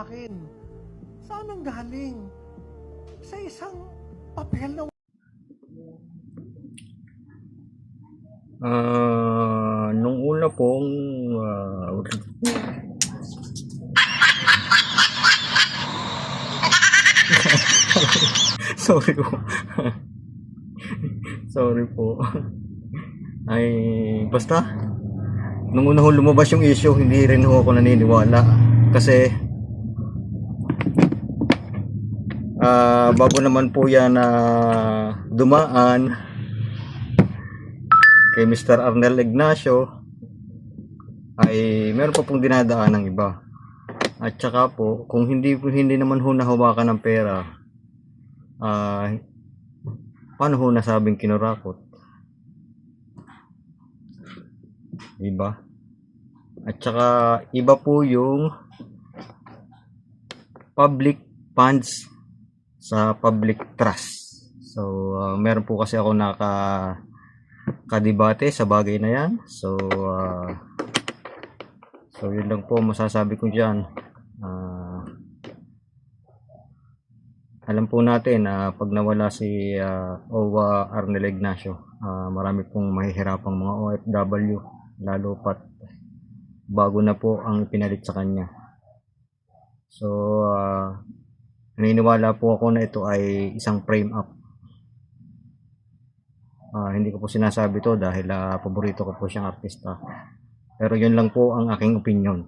akin. Saan ang galing? Sa isang papel na Nung una pong sorry po. Sorry po. Ay, basta nung una ho lumabas yung issue, hindi rin ho ako naniniwala kasi bago naman po yan na dumaan kay Mr. Arnel Ignacio ay meron pa pong dinadaan ng iba. At saka po, kung hindi naman ho nahawakan ng pera, paano ho nasabing kinurakot? Diba? At saka iba po yung public funds sa public trust. So, meron po kasi ako kadebate sa bagay na yan. So yun lang po masasabi ko dyan. Alam po natin na pag nawala si OWA Arnel Ignacio, marami pong mahihirapang mga OFW, lalo pat bago na po ang ipinalit sa kanya. So naniniwala po ako na ito ay isang frame up. Hindi ko po sinasabi to dahil paborito ko po siyang artista. Pero yun lang po ang aking opinion.